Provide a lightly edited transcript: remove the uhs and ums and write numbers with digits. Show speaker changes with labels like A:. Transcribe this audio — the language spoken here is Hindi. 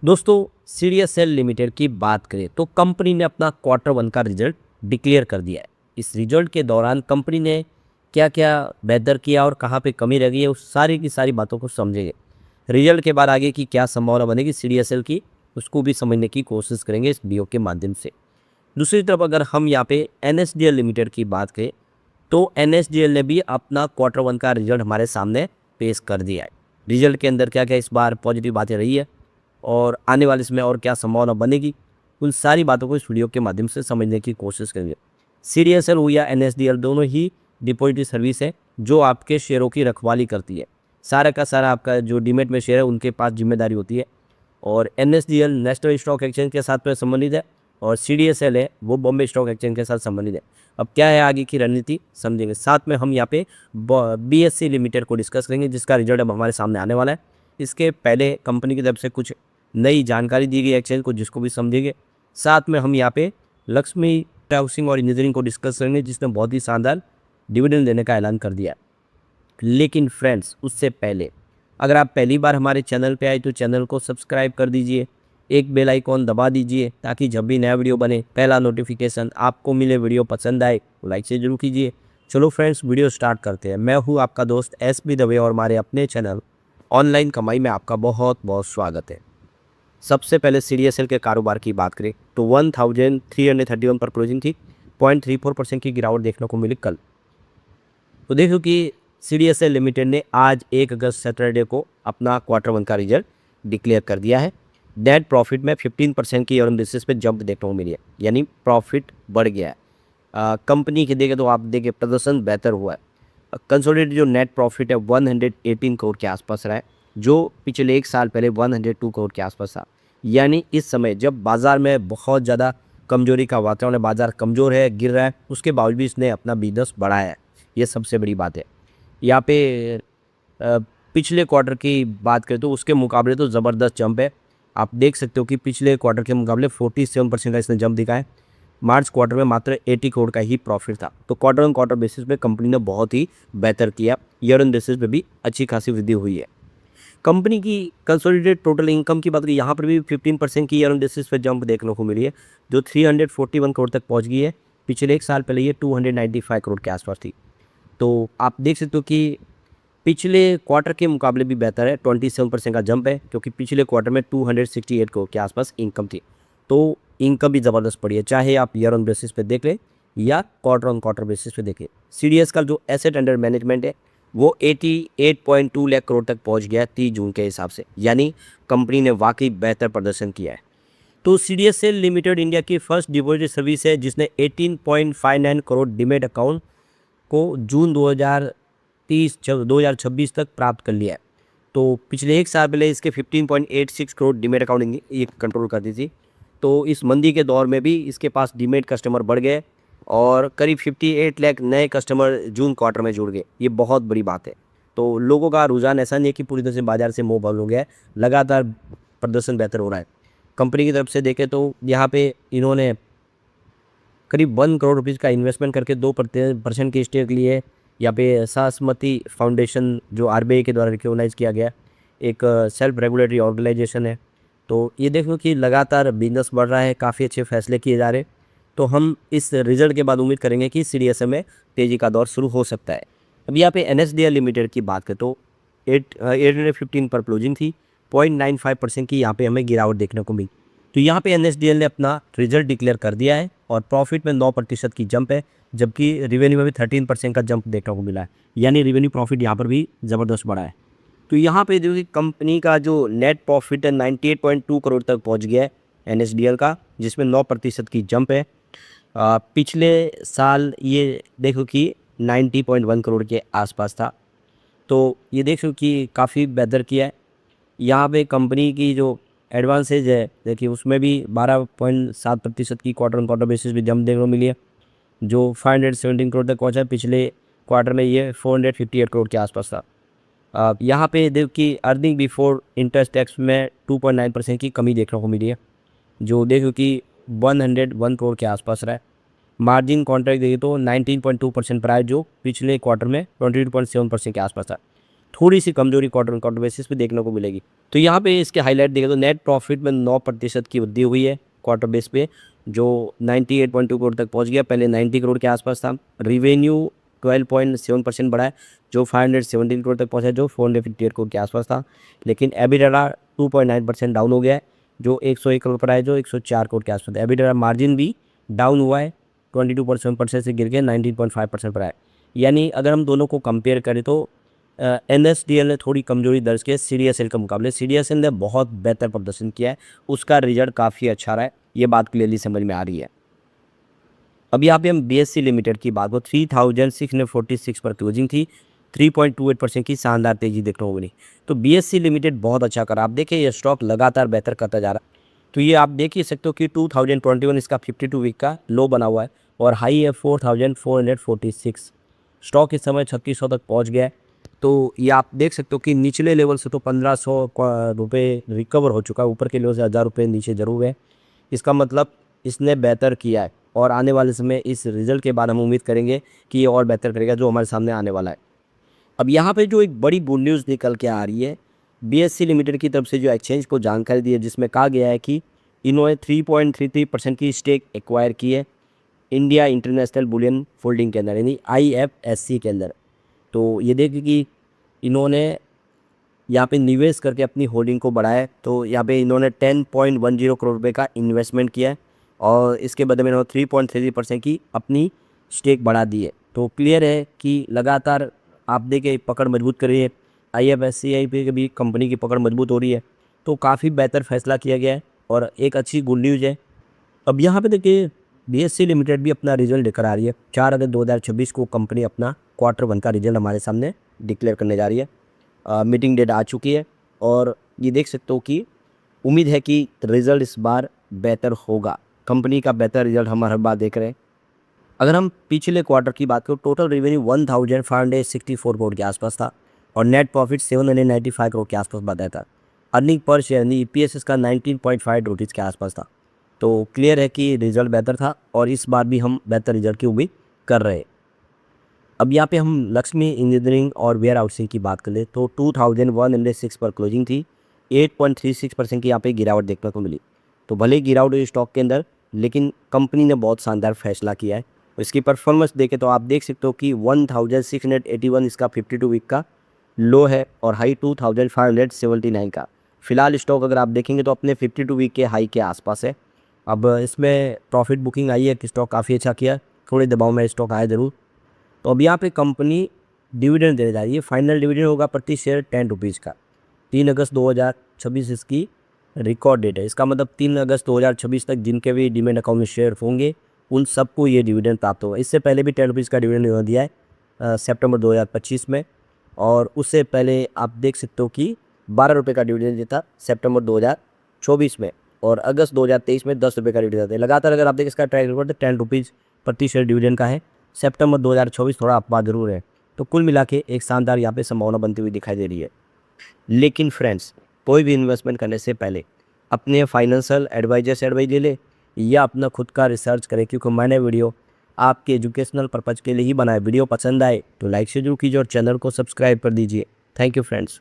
A: दोस्तों, सीडीएसएल लिमिटेड की बात करें तो कंपनी ने अपना क्वार्टर वन का रिजल्ट डिक्लेयर कर दिया है। इस रिजल्ट के दौरान कंपनी ने क्या क्या बेहतर किया और कहाँ पे कमी रह गई है, उस सारी की सारी बातों को समझेंगे। रिजल्ट के बाद आगे की क्या संभावना बनेगी सीडीएसएल की, उसको भी समझने की कोशिश करेंगे इस वीडियो के माध्यम से। दूसरी तरफ अगर हम यहाँ पे एनएसडीएल लिमिटेड की बात करें तो एनएसडीएल ने भी अपना क्वार्टर वन का रिजल्ट हमारे सामने पेश कर दिया है। रिजल्ट के अंदर क्या क्या इस बार पॉजिटिव बातें रही है और आने वाले समय और क्या संभावना बनेगी, उन सारी बातों को इस वीडियो के माध्यम से समझने की कोशिश करेंगे। सीडीएसएल हो या एनएसडीएल दोनों ही डिपॉजिटरी सर्विस है जो आपके शेयरों की रखवाली करती है। सारा का सारा आपका जो डीमेट में शेयर है उनके पास जिम्मेदारी होती है। और एनएसडीएल नेशनल स्टॉक एक्सचेंज के साथ में संबंधित है और सीडीएसएल है वो बॉम्बे स्टॉक एक्सचेंज के साथ संबंधित है। अब क्या है आगे की रणनीति समझेंगे। साथ में हम यहाँ पे बीएससी लिमिटेड को डिस्कस करेंगे जिसका रिजल्ट अब हमारे सामने आने वाला है। इसके पहले कंपनी की तरफ से कुछ नई जानकारी दी गई एक्सचेंज को, जिसको भी समझेंगे। साथ में हम यहाँ पे लक्ष्मी हाउसिंग और इंजीनियरिंग को डिस्कस करेंगे जिसने बहुत ही शानदार डिविडेंड देने का ऐलान कर दिया। लेकिन फ्रेंड्स, उससे पहले अगर आप पहली बार हमारे चैनल पे आए तो चैनल को सब्सक्राइब कर दीजिए, एक बेल आइकॉन दबा दीजिए ताकि जब भी नया वीडियो बने पहला नोटिफिकेशन आपको मिले। वीडियो पसंद आए तो लाइक से जरूर कीजिए। चलो फ्रेंड्स, वीडियो स्टार्ट करते हैं। मैं हूँ आपका दोस्त एसपी दवे और हमारे अपने चैनल ऑनलाइन कमाई में आपका बहुत बहुत स्वागत है। सबसे पहले सीडीएसएल के कारोबार की बात करें तो 1331 पर क्लोजिंग थी। 0.34% की गिरावट देखने को मिली कल। तो देखो कि सीडीएसएल लिमिटेड ने आज 1 अगस्त सैटरडे को अपना क्वार्टर वन का रिजल्ट डिक्लेयर कर दिया है। नेट प्रॉफिट में 15% की ईयर बेसिस पे जंप देखने को मिली है, यानी प्रॉफिट बढ़ गया है। कंपनी के देखें तो आप देखें प्रदर्शन बेहतर हुआ है। कंसोलिडेटेड जो नेट प्रॉफिट है 118 करोड़ के आसपास रहा है, जो पिछले एक साल पहले 102 करोड़ के आसपास था। यानी इस समय जब बाज़ार में बहुत ज़्यादा कमजोरी का वातावरण है, बाज़ार कमज़ोर है, गिर रहा है, उसके बावजूद भी इसने अपना बिजनेस बढ़ाया है। ये सबसे बड़ी बात है। यहाँ पे पिछले क्वार्टर की बात करें तो उसके मुकाबले तो ज़बरदस्त जंप है। आप देख सकते हो कि पिछले क्वार्टर के मुकाबले 47% का इसने जंप दिखा है। मार्च क्वार्टर में मात्र 80 करोड़ का ही प्रॉफिट था। तो क्वार्टर ऑन क्वार्टर बेसिस पे कंपनी ने बहुत ही बेहतर किया। ईयर ऑन बेसिस पे भी अच्छी खासी वृद्धि हुई है। कंपनी की कंसोलिडेटेड टोटल इनकम की बात करें, यहाँ पर भी 15% की ईयर ऑन बेसिस पे जंप देखने को मिली है, जो 341 करोड़ तक पहुँच गई है। पिछले एक साल पहले ये 295 करोड़ के आसपास थी। तो आप देख सकते हो कि पिछले क्वार्टर के मुकाबले भी बेहतर है। 27% का जंप है, क्योंकि पिछले क्वार्टर में 268 करोड़ के आसपास इनकम थी। तो इनकम भी ज़बरदस्त पड़ी है, चाहे आप ईयर ऑन बेसिस पे देख लें या क्वार्टर ऑन क्वार्टर बेसिस पे देखें। सीडीएस का जो एसेट अंडर मैनेजमेंट है वो 88.2 लाख करोड़ तक पहुंच गया है 30 जून के हिसाब से। यानी कंपनी ने वाकई बेहतर प्रदर्शन किया है। तो सीडीएसएल लिमिटेड इंडिया की फर्स्ट डिपॉजिटरी सर्विस है जिसने 18.59 करोड़ डीमेट अकाउंट को जून 2026 तक प्राप्त कर लिया है। तो पिछले एक साल पहले इसके 15.86 करोड़ डीमेट अकाउंट ये कंट्रोल करती थी। तो इस मंदी के दौर में भी इसके पास डीमेट कस्टमर बढ़ गए और करीब 58 लाख नए कस्टमर जून क्वार्टर में जुड़ गए। ये बहुत बड़ी बात है। तो लोगों का रुझान ऐसा नहीं है कि पूरी तरह से बाजार से मोह भंग हो गया है, लगातार प्रदर्शन बेहतर हो रहा है। कंपनी की तरफ से देखें तो यहाँ पे इन्होंने करीब 1 करोड़ रुपीज़ का इन्वेस्टमेंट करके 2% की स्टेक ली है। यहाँ पे सासमती फाउंडेशन जो आरबीआई के द्वारा रिकॉग्नाइज किया गया एक सेल्फ रेगुलेटरी ऑर्गेनाइजेशन है। तो ये देखो कि लगातार बिजनेस बढ़ रहा है, काफ़ी अच्छे फैसले किए जा रहे हैं। तो हम इस रिजल्ट के बाद उम्मीद करेंगे कि सीडीएसए में तेज़ी का दौर शुरू हो सकता है। अब यहाँ पे एनएसडीएल लिमिटेड की बात करें तो 815 पर क्लोजिंग थी। 0.95% की यहाँ पे हमें गिरावट देखने को मिली। तो यहाँ पे एनएसडीएल ने अपना रिजल्ट डिक्लेयर कर दिया है और प्रॉफिट में 9% की जंप है, जबकि रेवेन्यू में भी 13% का जंप देखने को मिला है। यानी रेवेन्यू प्रॉफिट यहाँ पर भी ज़बरदस्त बढ़ा है। तो यहाँ पे जो कंपनी का जो नेट प्रॉफिट है 98.2 करोड़ तक पहुँच गया है एनएसडीएल का, जिसमें 9% की जंप है। पिछले साल ये देखो कि 90.1 करोड़ के आसपास था। तो ये देखो कि काफ़ी बेहतर किया है। यहाँ पे कंपनी की जो एडवांसेज है देखिए उसमें भी 12.7% की क्वार्टर ऑन क्वार्टर बेसिस भी जंप देखने को मिली है, जो 517 करोड़ तक पहुँचा है। पिछले क्वार्टर में ये 458 करोड़ के आसपास था। यहाँ पे देखो कि अर्निंग बिफोर इंटरेस्ट टैक्स में 2.9% की कमी देखने को मिली है, जो देखो कि 101 करोड़ के आसपास रहा है। मार्जिन कॉन्ट्रैक्ट देखिए तो 19.2% पर आया, जो पिछले क्वार्टर में 22.7% के आसपास था। थोड़ी सी कमजोरी क्वार्टर ऑन क्वार्टर बेसिस पे देखने को मिलेगी। तो यहाँ पे इसके हाईलाइट देखें तो नेट प्रॉफिट में 9% की वृद्धि हुई है क्वार्टर बेस पे, जो 98.2 करोड़ तक पहुँच गया, पहले 90 करोड़ के आसपास था। रिवेन्यू 12.7% बढ़ा है, जो 517 करोड़ तक पहुँचा, जो 458 करोड़ के आसपास था। लेकिन एबिटाडा 2.9% डाउन हो गया है, जो 101 करोड़ पर आया, जो 104 करोड़ के आसपास था। एबिटाडा मार्जिन भी डाउन हुआ है, 22.7% से गिर के 19.5% पर आया। यानी अगर हम दोनों को कंपेयर करें तो NSDL ने थोड़ी कमजोरी दर्ज की है CDSL के मुकाबले। CDSL ने बहुत बेहतर प्रदर्शन किया है, उसका रिजल्ट काफ़ी अच्छा रहा है, ये बात क्लियरली समझ में आ रही है। अब यहाँ पे हम BSE लिमिटेड की बात को 3646 पर क्लोजिंग थी, 3.28% की शानदार तेजी देखने को मिली। तो BSE लिमिटेड बहुत अच्छा करा। आप देखिए ये स्टॉक लगातार बेहतर करता जा रहा है। तो ये आप देख ही सकते हो कि 2021 इसका 52 वीक का लो बना हुआ है और हाई है 4446। स्टॉक इस समय 3600 तक पहुँच गया है। तो ये आप देख सकते हो कि निचले लेवल से तो 1500 रुपये रिकवर हो चुका है, ऊपर के लेवल से 1000 रुपये नीचे जरूर है। इसका मतलब इसने बेहतर किया है और आने वाले समय इस रिजल्ट के बाद हम उम्मीद करेंगे कि ये और बेहतर करेगा, जो हमारे सामने आने वाला है। अब यहाँ पे जो एक बड़ी गुड न्यूज़ निकल के आ रही है BSE लिमिटेड की तरफ से, जो एक्सचेंज को जानकारी दी है, जिसमें कहा गया है कि इन्होंने 3.33% की स्टेक एक्वायर की है इंडिया इंटरनेशनल बुलियन फोल्डिंग के अंदर, यानी IFSC के अंदर। तो ये देखिए कि इन्होंने यहाँ पे निवेश करके अपनी होल्डिंग को बढ़ाया है। तो यहाँ पे इन्होंने 10.10 करोड़ रुपए का इन्वेस्टमेंट किया है और इसके बदले में इन्होंने 3.33% की अपनी स्टेक बढ़ा दी है। तो क्लियर है कि लगातार आप देखें पकड़ मजबूत कर रही है, IFSCI पे भी कंपनी की पकड़ मजबूत हो रही है। तो काफ़ी बेहतर फैसला किया गया है और एक अच्छी गुड न्यूज़ है। अब यहाँ पे देखिए BSE लिमिटेड भी अपना रिजल्ट लेकर आ रही है। 4 अगस्त 2026 को कंपनी अपना Q1 का रिजल्ट हमारे सामने डिक्लेयर करने जा रही है। मीटिंग डेट आ चुकी है और ये देख सकते हो कि उम्मीद है कि रिजल्ट इस बार बेहतर होगा। कंपनी का बेहतर रिजल्ट हम हर बार देख रहे हैं। अगर हम पिछले क्वार्टर की बात करें, टोटल रेवेन्यू 1564 करोड़ के आसपास था और नेट प्रॉफिट 795 करोड़ के आसपास बताया था। अर्निंग पर शेयर यानी EPS इसका 19.5 रुपीज़ के आसपास था। तो क्लियर है कि रिजल्ट बेहतर था और इस बार भी हम बेहतर रिजल्ट की उम्मीद कर रहे हैं। अब यहाँ पे हम लक्ष्मी इंजीनियरिंग और वेयर हाउसिंग की बात कर ले तो 2106 पर क्लोजिंग थी, 8.36% की यहाँ पे गिरावट देखने को मिली। तो भले ही गिरावट हुई स्टॉक के अंदर, लेकिन कंपनी ने बहुत शानदार फैसला किया है। इसकी परफॉर्मेंस देखें तो आप देख सकते हो कि 1681 इसका 52 वीक का लो है और हाई 2579 का। फिलहाल स्टॉक अगर आप देखेंगे तो अपने 52 वीक के हाई के आसपास है। अब इसमें प्रॉफिट बुकिंग आई है कि स्टॉक काफ़ी अच्छा किया, थोड़े दबाव में स्टॉक आया ज़रूर। तो अब यहाँ पे कंपनी डिविडेंड देने जा रही है। फाइनल डिविडेंड होगा प्रति शेयर 10 रुपीज़ का। 3 अगस्त 2026 इसकी रिकॉर्ड डेट है। इसका मतलब 3 अगस्त 2026 तक जिनके भी डीमैट अकाउंट में शेयर होंगे उन सबको ये डिविडेंड प्राप्त होगा। इससे पहले भी 10 रुपीज़ का डिविडेंड इन्होंने दिया है सितंबर 2025 में, और उससे पहले आप देख सकते हो कि 12 रुपये का डिविडेंड दिया था सितंबर 2024 में, और अगस्त 2023 में 10 रुपये का डिविडेंड दिया था। लगातार अगर आप देखें इसका ट्रैक रिकॉर्ड 10 रुपीज़ प्रति शेयर डिविडेंड का है। सितंबर 2024 थोड़ा अपवाद जरूर है। तो कुल मिला के एक शानदार यहाँ पे संभावना बनती हुई दिखाई दे रही है। लेकिन फ्रेंड्स, कोई भी इन्वेस्टमेंट करने से पहले अपने फाइनेंशियल एडवाइजर से एडवाइस ले ले या अपना खुद का रिसर्च करें, क्योंकि मैंने वीडियो आपके एजुकेशनल पर्पज़ के लिए ही बनाया। वीडियो पसंद आए तो लाइक से जरूर कीजिए और चैनल को सब्सक्राइब कर दीजिए। Thank you friends.